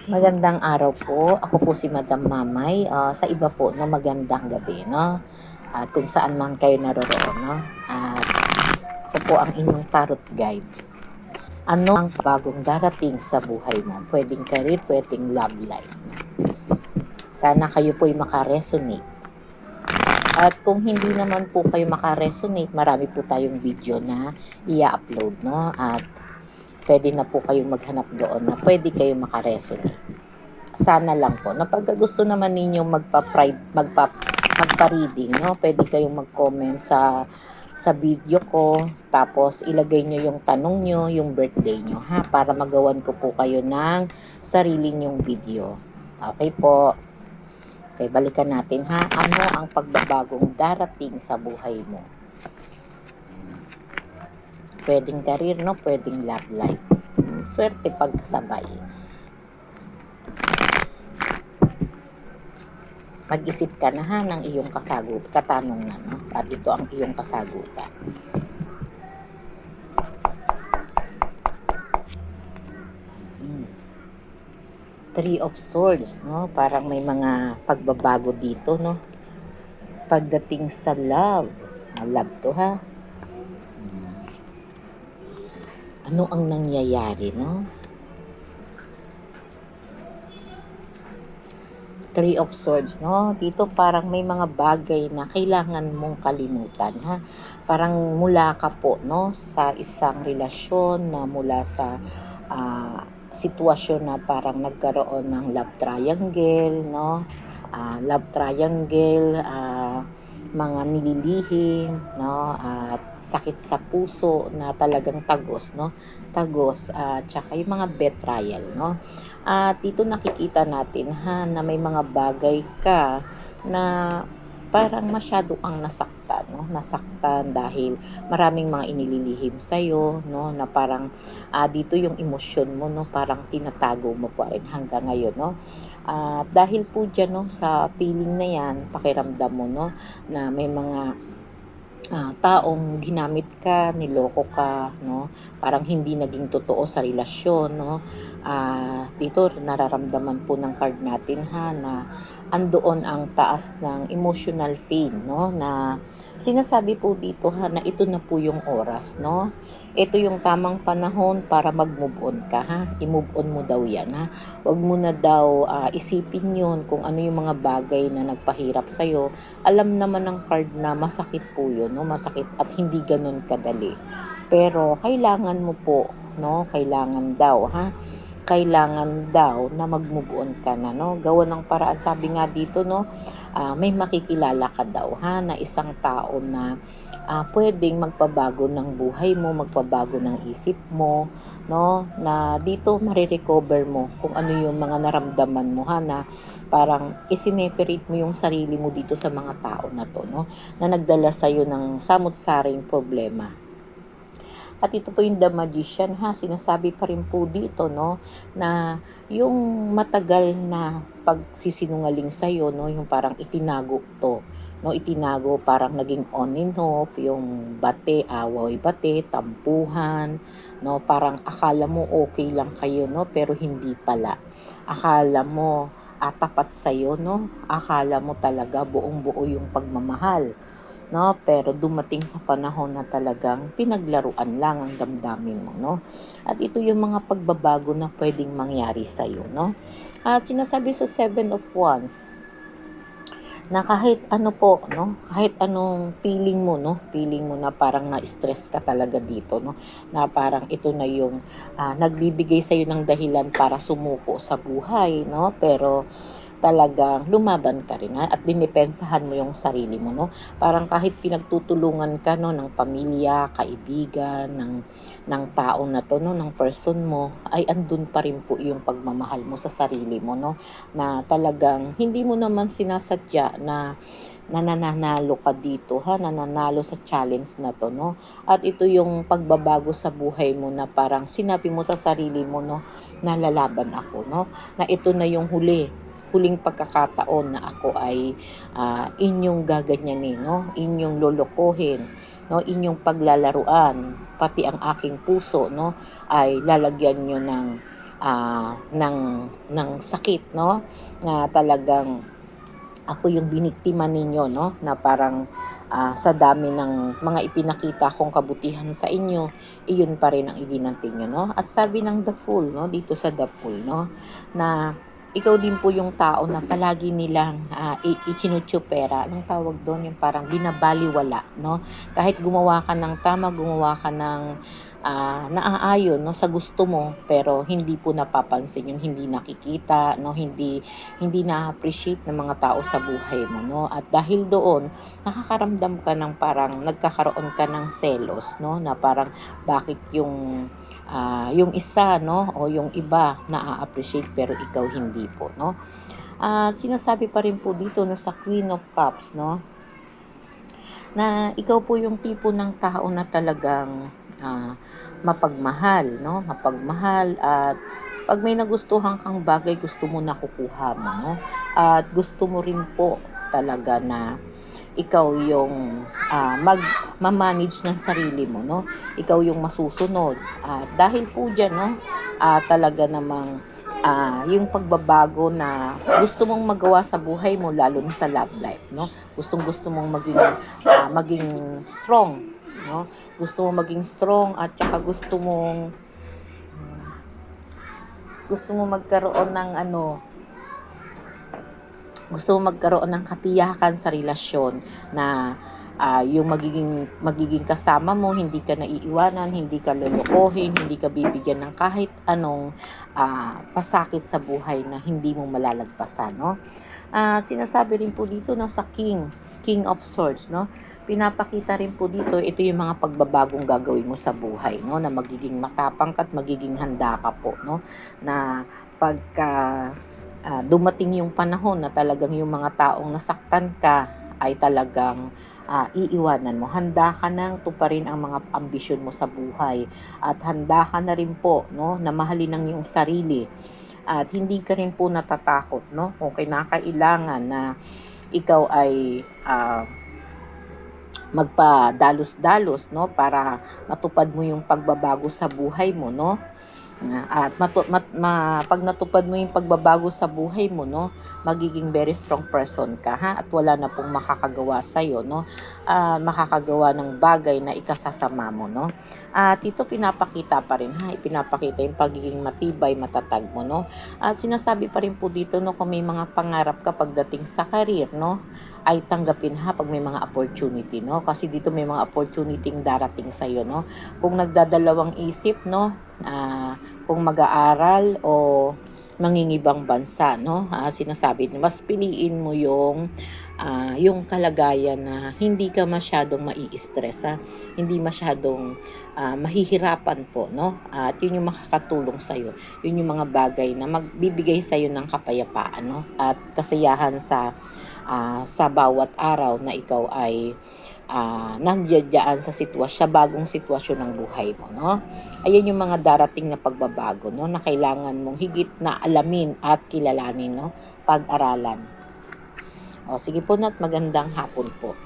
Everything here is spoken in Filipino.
Magandang araw po. Ako po si Madam Mamay. Sa iba po, no, magandang gabi, no? At kung saan man kayo naroroon, no? At ako po ang inyong tarot guide. Ano ang bagong darating sa buhay mo? Pwedeng career, pwedeng love life. Sana kayo po'y makaresonate. At kung hindi naman po kayo makaresonate, marami po tayong video na i-upload, no? At pwede na po kayong maghanap doon na pwede kayong makaresonate. Sana lang po na pagka gusto naman ninyo magpa-reading, no? Pwede kayong mag-comment sa video ko, tapos ilagay nyo yung tanong nyo, yung birthday nyo, ha, para magawan ko po kayo ng sarili nyong video. Okay po. Okay, balikan natin, ha. Ano ang pagbabagong darating sa buhay mo? Pwedeng career, no? Pwedeng love life. Swerte pagkasabay. Mag-isip ka na, ha, ng iyong katanungan, no? At ito ang iyong kasagutan. Three of Swords, no? Parang may mga pagbabago dito, no? Pagdating sa love. Love to, ha? Ano ang nangyayari, no? Three of Swords, no? Dito parang may mga bagay na kailangan mong kalimutan, ha? Parang mula ka po, no, sa isang relasyon na mula sa sitwasyon na parang nagkaroon ng love triangle, no? Love triangle, mga nililihim, no? At sakit sa puso na talagang tagos, no? Tagos, at saka yung mga betrayal, no? At dito nakikita natin, ha, na may mga bagay ka na parang masyado kang nasaktan, no? Nasaktan dahil maraming mga inililihim sa'yo, no? Na parang dito yung emosyon mo, no? Parang tinatago mo pa rin hanggang ngayon, no? Dahil po dyan, no, sa feeling na yan, pakiramdam mo, no, na may mga taong ginamit ka, niloko ka, no? Parang hindi naging totoo sa relasyon, no? Dito nararamdaman po ng card natin, ha, na andoon ang taas ng emotional pain, no? Na sinasabi po dito, ha, na ito na po yung oras, no? Ito yung tamang panahon para mag-move on ka, ha? I-move on mo daw yan, ha? Huwag mo na daw isipin yun kung ano yung mga bagay na nagpahirap sa'yo. Alam naman ng card na masakit po yun, no? Masakit at hindi ganun kadali. Pero kailangan mo po, no? Kailangan daw, ha? Kailangan daw na mag-move on ka na, no? Gawa ng paraan. Sabi nga dito, no? May makikilala ka daw, ha? Na isang tao na pwedeng magpabago ng buhay mo, magpabago ng isip mo, no? Na dito marirecover mo kung ano yung mga naramdaman mo, ha? Na parang isineperate mo yung sarili mo dito sa mga tao na to, no? Na nagdala sa'yo ng samot-saring problema. At ito po yung The Magician, ha, sinasabi pa rin po dito, no, na yung matagal na pagsisinungaling sa'yo, no, yung parang itinago to, no, itinago, parang naging on and off, yung bate, away bate, tampuhan, no, parang akala mo okay lang kayo, no, pero hindi pala. Akala mo tapat sa'yo, no, akala mo talaga buong buo yung pagmamahal, no? Pero dumating sa panahon na talagang pinaglaruan lang ang damdamin mo, no? At ito yung mga pagbabago na pwedeng mangyari sa iyo, no? At sinasabi sa Seven of Wands na kahit ano po, no, kahit anong feeling mo, no, feeling mo na parang na-stress ka talaga dito, no, na parang ito na yung nagbibigay sa iyo ng dahilan para sumuko sa buhay, no, pero talagang lumaban ka rin, at dinipensahan mo yung sarili mo, no? Parang kahit pinagtutulungan ka, no, ng pamilya, kaibigan, ng tao na to, no, ng person mo, ay andun pa rin po yung pagmamahal mo sa sarili mo, no? Na talagang hindi mo naman sinasadya na nananalo ka dito, ha, nananalo sa challenge na to, no? At ito yung pagbabago sa buhay mo na parang sinabi mo sa sarili mo, no, na lalaban ako, no? Na ito na yung huling pagkakataon na ako ay inyong gaganyanin, no? Inyong lolokohin, no? Inyong paglalaruan, pati ang aking puso, no, ay lalagyan nyo ng ng sakit, no, na talagang ako yung biniktima ninyo, no, na parang sa dami ng mga ipinakita kong kabutihan sa inyo, iyon pa rin ang iginanti nyo, no. At sabi ng The Fool, no, dito sa The Fool, no, na ikaw din po yung tao na palagi nilang ikinutsupera. Anong tawag doon? Yung parang binabaliwala, no? Kahit gumawa ka ng tama, gumawa ka ng naaayon, no, sa gusto mo, pero hindi po napapansin yun, hindi nakikita, no, hindi na-appreciate ng mga tao sa buhay mo, no? At dahil doon, nakakaramdam ka ng parang nagkakaroon ka ng selos, no, na parang bakit yung isa, no, o yung iba na-appreciate pero ikaw hindi po, no. Sinasabi pa rin po dito, no, sa Queen of Cups, no, na ikaw po yung tipo ng tao na talagang mapagmahal, no, mapagmahal, at pag may nagustuhan kang bagay, gusto mo nakukuha mo, no, at gusto mo rin po talaga na ikaw yung mag-manage ng sarili mo, no? Ikaw yung masusunod. Dahil po diyan, no, talaga namang yung pagbabago na gusto mong magawa sa buhay mo, lalo na sa love life, no? Gustong-gusto mong maging strong, no? Gusto mong maging strong, at saka gusto mo magkaroon ng gusto mo magkaroon ng katiyakan sa relasyon na yung magiging kasama mo, hindi ka naiiwanan, hindi ka lolokohin, hindi ka bibigyan ng kahit anong pasakit sa buhay na hindi mo malalagpasan, no? Sinasabi rin po dito, no, sa King of Swords, no? Pinapakita rin po dito, ito yung mga pagbabagong gagawin mo sa buhay, no, na magiging matapang ka at magiging handa ka po, no, na pagka dumating yung panahon na talagang yung mga taong nasaktan ka ay talagang iiwanan mo. Handa ka nang tuparin ang mga ambisyon mo sa buhay, at handa ka na rin po, no, na mahalin ang iyong sarili, at hindi ka rin po natatakot, no, kung kinakailangan na ikaw ay magpadalos-dalos, no, para matupad mo yung pagbabago sa buhay mo, no. At pag natupad mo yung pagbabago sa buhay mo, no, magiging very strong person ka, ha, at wala na pong makakagawa sa iyo, no, makakagawa ng bagay na ikasasama mo, no. At ito pinapakita pa rin, ha, ipinapakita yung pagiging matibay, matatag mo, no. At sinasabi pa rin po dito, no, kung may mga pangarap ka pagdating sa career, no, ay tanggapin, ha, pag may mga opportunity, no, kasi dito may mga opportunity darating sa iyo, no. Kung nagdadalawang isip, no, kung mag-aaral o mangingibang bansa, no, sinasabi mas piliin mo yung kalagayan na hindi ka masyadong mai-stress, hindi masyadong mahihirapan po, no, at yun yung makakatulong sa iyo, yun yung mga bagay na magbibigay sa iyo ng kapayapaan, no, at kasiyahan sa bawat araw na ikaw ay nandiyan sa bagong sitwasyon ng buhay mo, no. Ayan yung mga darating na pagbabago, no, na kailangan mong higit na alamin at kilalanin, no, pag-aralan. O sige po, at magandang hapon po.